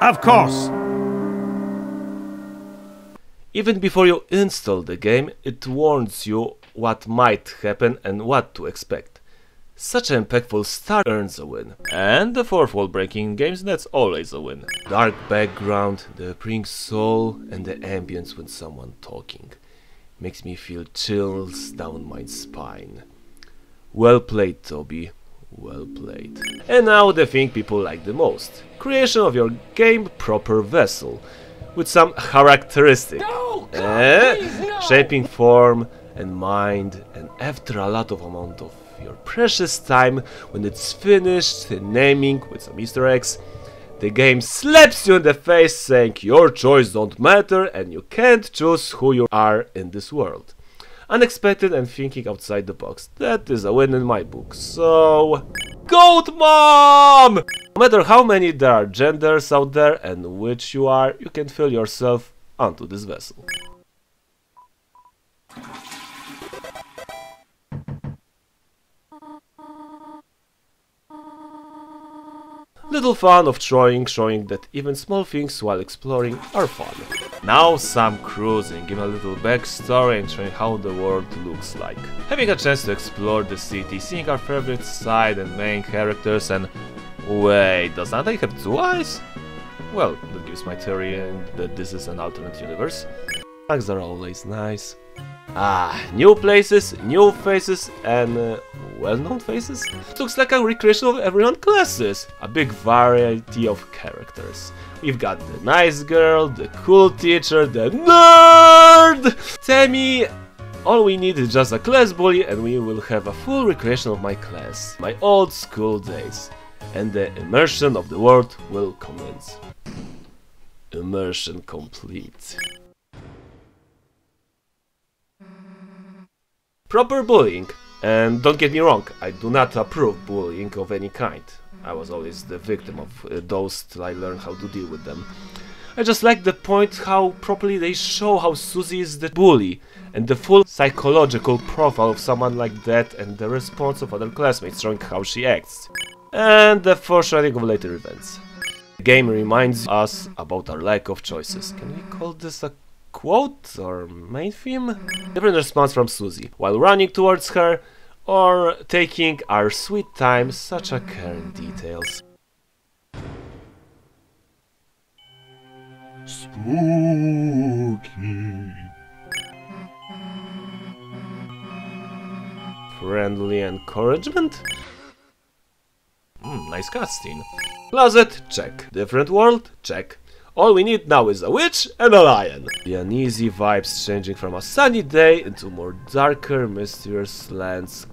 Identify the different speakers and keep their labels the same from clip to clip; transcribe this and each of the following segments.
Speaker 1: Of course!
Speaker 2: Even before you install the game, it warns you what might happen and what to expect. Such an impactful start earns a win. And the fourth wall breaking in games, that's always a win. Dark background, the pring soul, and the ambience when someone talking. Makes me feel chills down my spine. Well played, Toby. Well played. And now the thing people like the most. Creation of your game proper vessel. With some characteristics.
Speaker 3: No, God, please, no.
Speaker 2: Shaping form and mind, and after a lot of amount of your precious time, when it's finished, naming with some Easter eggs, the game slaps you in the face saying your choice don't matter and you can't choose who you are in this world. Unexpected and thinking outside the box. That is a win in my book. So... Goat Mom! No matter how many there are genders out there and which you are, you can feel yourself onto this vessel. Little fun of showing that even small things while exploring are fun. Now some cruising, give a little backstory and showing how the world looks like. Having a chance to explore the city, seeing our favorite side and main characters and... Wait, does Dante have two eyes? Well, that gives my theory that this is an alternate universe. Bugs are always nice. New places, new faces, and well-known faces. It looks like a recreation of everyone's classes. A big variety of characters. We've got the nice girl, the cool teacher, the nerd! Tell me, all we need is just a class bully and we will have a full recreation of my class. My old school days. And the immersion of the world will commence. Immersion complete. Proper bullying. And don't get me wrong, I do not approve bullying of any kind. I was always the victim of those till I learned how to deal with them. I just like the point how properly they show how Susie is the bully and the full psychological profile of someone like that and the response of other classmates showing how she acts. And the foreshadowing of later events. The game reminds us about our lack of choices. Can we call this a quote or main theme? Different response from Susie, while running towards her or taking our sweet time, such a care in details.
Speaker 1: Spooky.
Speaker 2: Friendly encouragement? Nice cutscene. Closet? Check. Different world? Check. All we need now is a witch and a lion. The uneasy vibes changing from a sunny day into more darker, mysterious lands.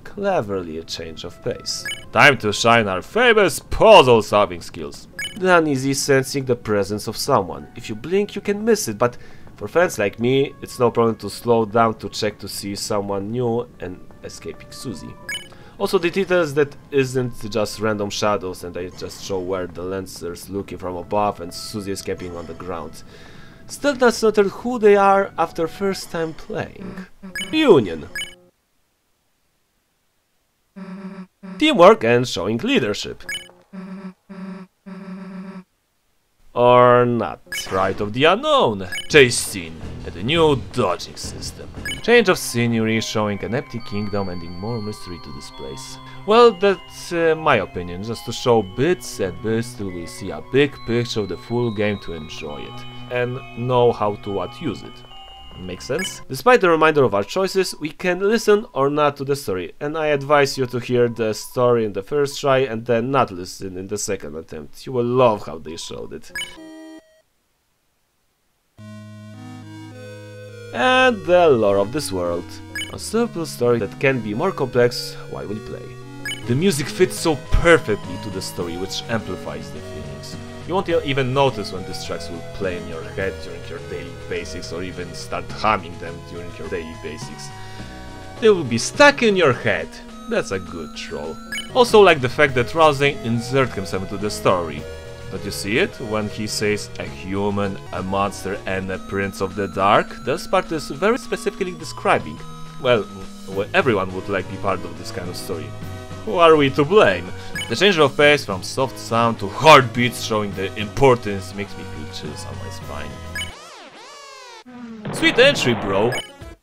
Speaker 2: Cleverly a change of pace. Time to shine our famous puzzle-solving skills. The uneasy sensing the presence of someone. If you blink, you can miss it, but for fans like me, it's no problem to slow down to check to see someone new and escaping Susie. Also the details that isn't just random shadows and they just show where the Lancers looking from above and Susie escaping on the ground. Still does not tell who they are after first time playing. Reunion. Teamwork and showing leadership. Or not. Rite of the Unknown. Chase scene and a new dodging system. Change of scenery showing an empty kingdom adding more mystery to this place. Well, that's my opinion, just to show bits and bits till we see a big picture of the full game to enjoy it. And know how to use it. Makes sense? Despite the reminder of our choices, we can listen or not to the story, and I advise you to hear the story in the first try and then not listen in the second attempt. You will love how they showed it. And the lore of this world. A simple story that can be more complex while we play. The music fits so perfectly to the story, which amplifies the feelings. You won't even notice when these tracks will play in your head during your daily basics or even start humming them during your daily basics. They will be stuck in your head. That's a good troll. Also like the fact that Rousing inserted himself into the story. Don't you see it? When he says a human, a monster and a prince of the dark, this part is very specifically describing. Well, everyone would like to be part of this kind of story. Who are we to blame? The change of pace from soft sound to hard beats showing the importance makes me feel chills on my spine. Sweet entry, bro!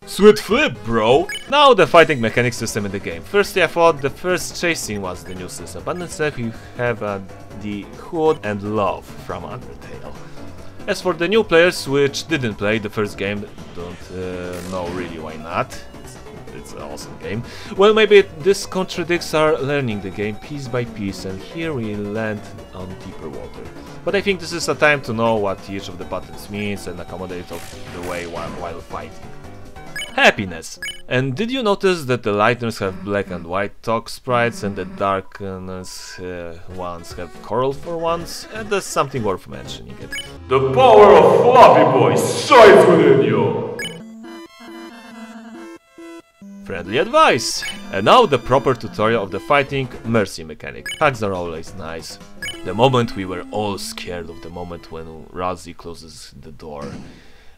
Speaker 2: Sweet flip, bro! Now the fighting mechanics system in the game. Firstly I thought the first chasing was the new system, but instead you have the HUD and Love from Undertale. As for the new players which didn't play the first game, don't know really why not. It's an awesome game. Well, maybe this contradicts our learning the game piece by piece, and here we land on deeper water. But I think this is a time to know what each of the buttons means and accommodate of the way while fighting. Happiness! And did you notice that the lightners have black and white talk sprites and the darkness ones have coral for once? And that's something worth mentioning it.
Speaker 3: The power of Fluffy Boys shines within you!
Speaker 2: Friendly advice! And now the proper tutorial of the fighting mercy mechanic. Hugs are always nice. The moment we were all scared of the moment when Razzie closes the door.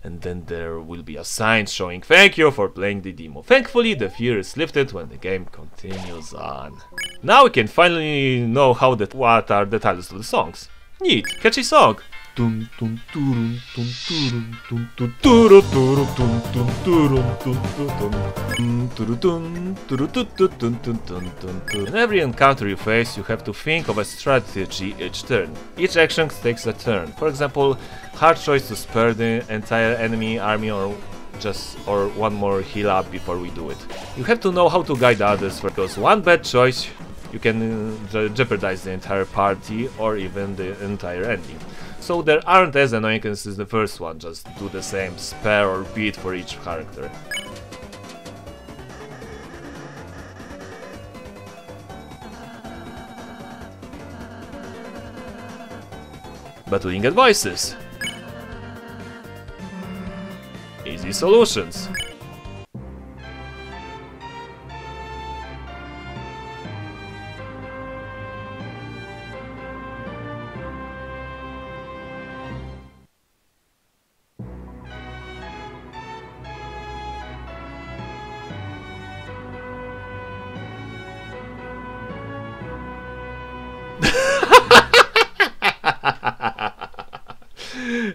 Speaker 2: And then there will be a sign showing thank you for playing the demo. Thankfully the fear is lifted when the game continues on. Now we can finally know what are the titles of the songs. Neat, catchy song! And every encounter you face, you have to think of a strategy each turn. Each action takes a turn. For example, hard choice to spare the entire enemy army or one more heal up before we do it. You have to know how to guide others, because one bad choice you can jeopardize the entire party or even the entire ending. So there aren't as annoying as the first one, just do the same spare or beat for each character. Battling advices. Easy solutions.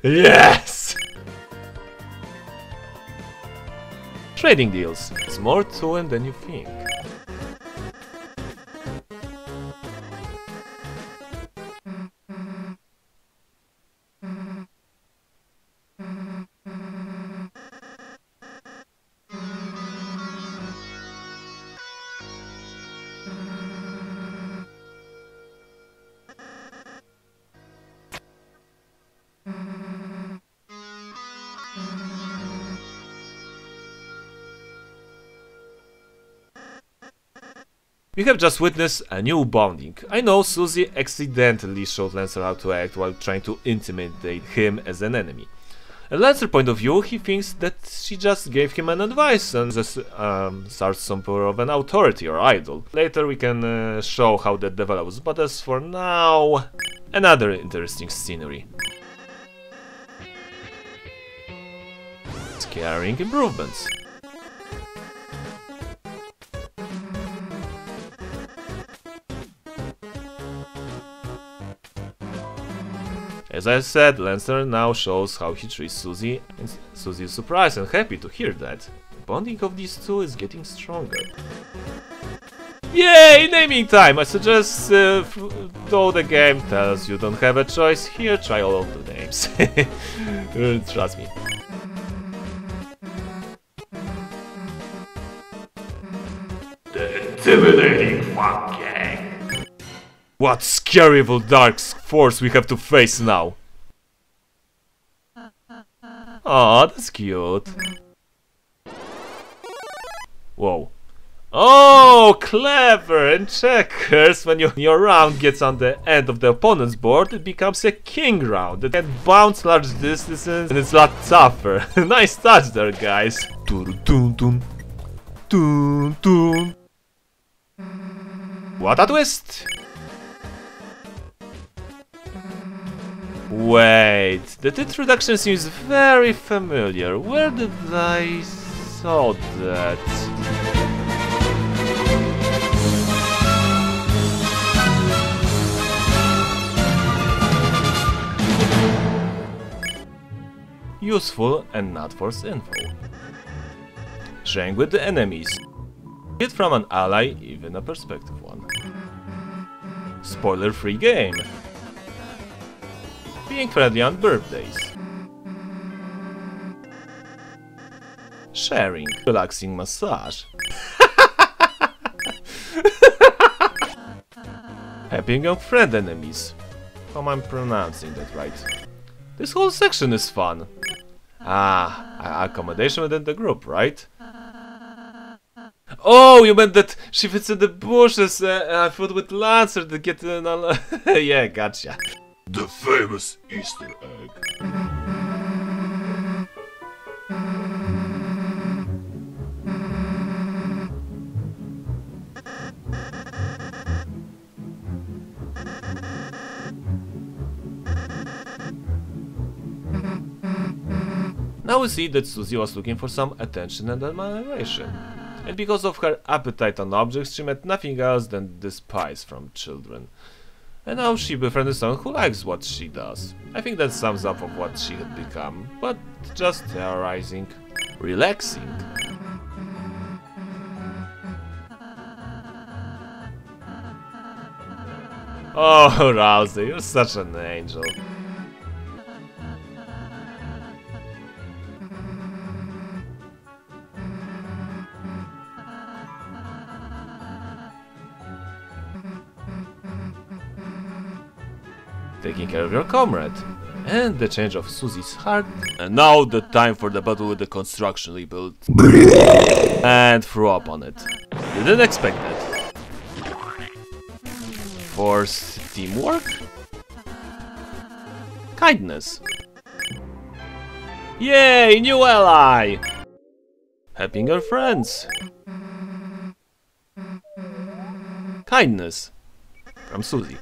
Speaker 2: Yes! Trading deals. It's more to it than you think. We have just witnessed a new bonding. I know Susie accidentally showed Lancer how to act while trying to intimidate him as an enemy. At Lancer's point of view, he thinks that she just gave him an advice and just starts some sort of an authority or idol. Later we can show how that develops, but as for now, another interesting scenery. Scaring improvements. As I said, Lancer now shows how he treats Susie, and Susie is surprised and happy to hear that. The bonding of these two is getting stronger. Yay! Naming time! I suggest, though the game tells you don't have a choice, here try all of the names. Trust me.
Speaker 3: The intimidating Fun Gang.
Speaker 2: What scary evil dark force we have to face now? Aw, that's cute. Whoa. Oh, clever! In checkers, when your round gets on the end of the opponent's board, it becomes a king round. It can bounce large distances and it's a lot tougher. Nice touch there, guys. What a twist! Wait, that introduction seems very familiar. Where did I saw that? useful and not force info. Sharing with the enemies. Get from an ally, even a perspective one. Spoiler-free game. Being friendly on birthdays. Sharing. Relaxing massage. Helping young friend enemies. How am I pronouncing that right? This whole section is fun. Accommodation within the group, right? Oh, you meant that she fits in the bushes. I thought with Lancer to get in. Yeah, gotcha.
Speaker 3: The famous Easter egg.
Speaker 2: Now we see that Susie was looking for some attention and admiration. And because of her appetite on objects, she met nothing else than despise from children. And now she befriended someone who likes what she does. I think that sums up of what she had become, but just terrorizing. Relaxing. Oh, Rousey, you're such an angel. Taking care of your comrade. And the change of Susie's heart. And now the time for the battle with the construction rebuild. And throw up on it. Didn't expect that. Force teamwork? Kindness. Yay, new ally! Helping your friends. Kindness. From Susie.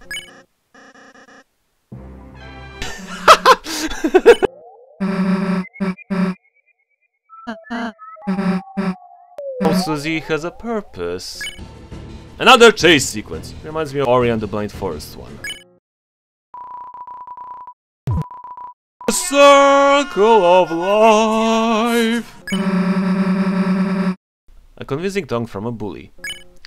Speaker 2: Susie has a purpose. Another chase sequence. Reminds me of Ori and the Blind Forest one. The circle of life. A convincing tongue from a bully.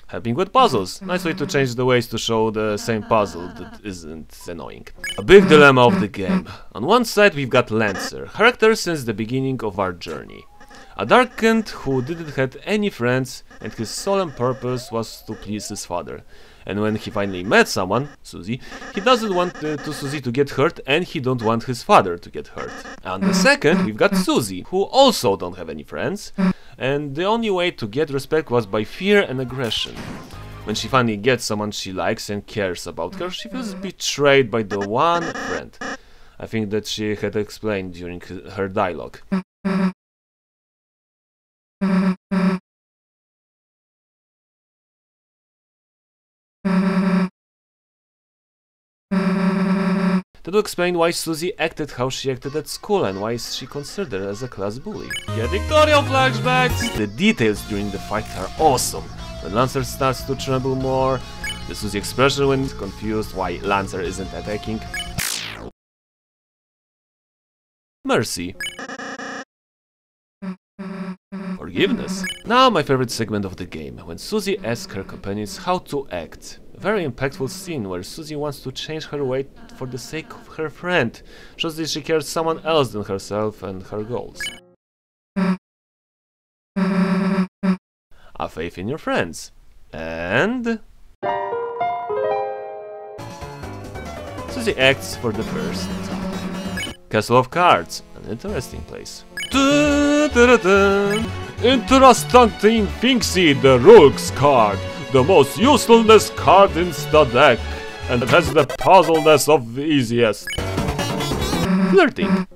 Speaker 2: Helping with puzzles. Nice way to change the ways to show the same puzzle that isn't annoying. A big dilemma of the game. On one side we've got Lancer, character since the beginning of our journey. A darkened who didn't have any friends and his solemn purpose was to please his father. And when he finally met someone, Susie, he doesn't want Susie to get hurt and he don't want his father to get hurt. On the second we've got Susie, who also don't have any friends. And the only way to get respect was by fear and aggression. When she finally gets someone she likes and cares about her, she feels betrayed by the one friend. I think that she had explained during her dialogue. That will explain why Susie acted how she acted at school and why she considered as a class bully. Get Victoria flashbacks! The details during the fight are awesome. When Lancer starts to tremble more, the Susie expression when confused why Lancer isn't attacking. Mercy. Forgiveness. Now my favorite segment of the game, when Susie asks her companions how to act. A very impactful scene where Susie wants to change her way for the sake of her friend, shows that she cares someone else than herself and her goals. Have faith in your friends. And... Susie acts for the first time. Castle of Cards, an interesting place. Interesting Finksy, the Rook's card, the most useless card in the deck, and it has the puzzleness of the easiest. Flirting.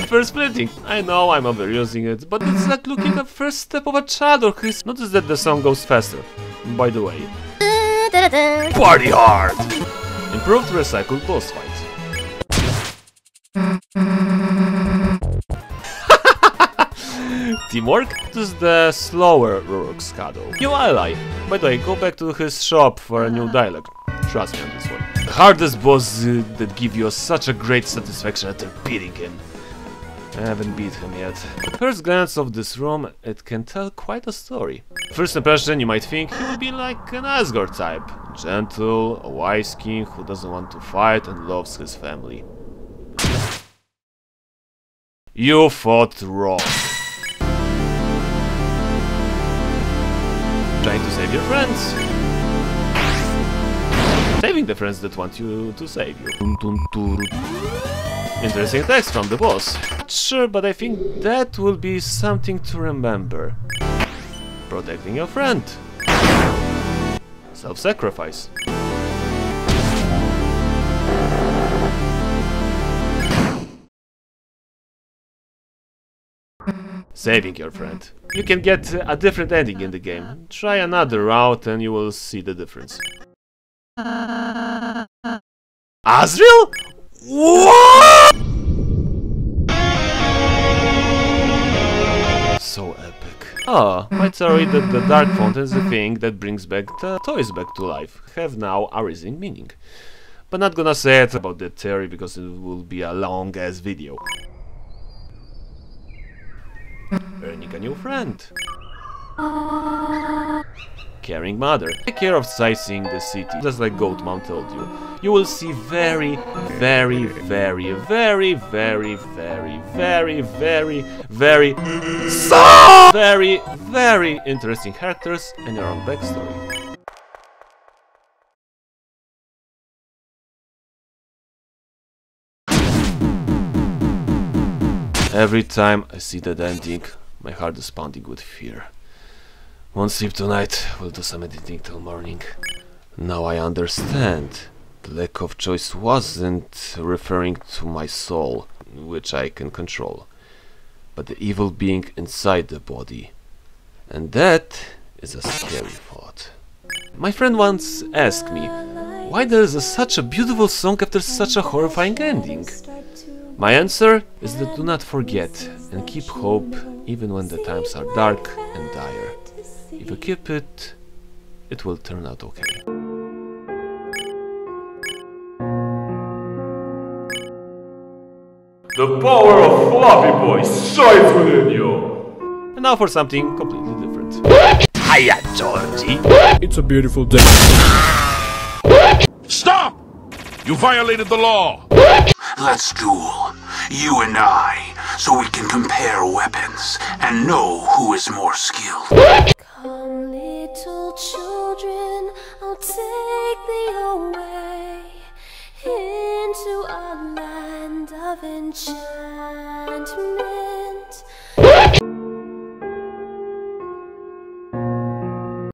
Speaker 2: First flirting. I know I'm overusing it, but it's like looking at the first step of a child or his. Notice that the song goes faster, by the way. Party hard! Improved recycled boss fight. Teamwork? This is the slower Rourke's Shadow. New ally. By the way, go back to his shop for a new dialogue. Trust me on this one. The hardest boss that give you such a great satisfaction after beating him. I haven't beat him yet. At first glance of this room, it can tell quite a story. First impression, you might think he will be like an Asgard type. Gentle, a wise king who doesn't want to fight and loves his family. You thought wrong. Trying to save your friends. Saving the friends that want you to save you. Interesting text from the boss. Sure, but I think that will be something to remember. Protecting your friend. Self-sacrifice. Saving your friend. You can get a different ending in the game. Try another route and you will see the difference. Azrael? What? So epic. Ah, my theory that the dark fountain is the thing that brings back the toys back to life have now a rising meaning. But not gonna say it about that theory because it will be a long ass video. Earning a new friend. Caring mother. Take care of sightseeing the city, just like Goat Mom told you. You will see very interesting characters and your own backstory. Every time I see that ending, my heart is pounding with fear. Won't sleep tonight, will do some editing till morning. Now I understand. The lack of choice wasn't referring to my soul, which I can control, but the evil being inside the body. And that is a scary thought. My friend once asked me, why there is such a beautiful song after such a horrifying ending? My answer is that do not forget and keep hope even when the times are dark and dire. If you keep it, it will turn out okay.
Speaker 3: The power of Fluffy Boy shines within you!
Speaker 2: And now for something completely different.
Speaker 1: Hiya, Georgie!
Speaker 4: It's a beautiful day.
Speaker 1: Stop! You violated the law!
Speaker 5: Let's duel, you and I, so we can compare weapons and know who is more skilled.
Speaker 6: Come, little children, I'll take thee away into a land of enchantment.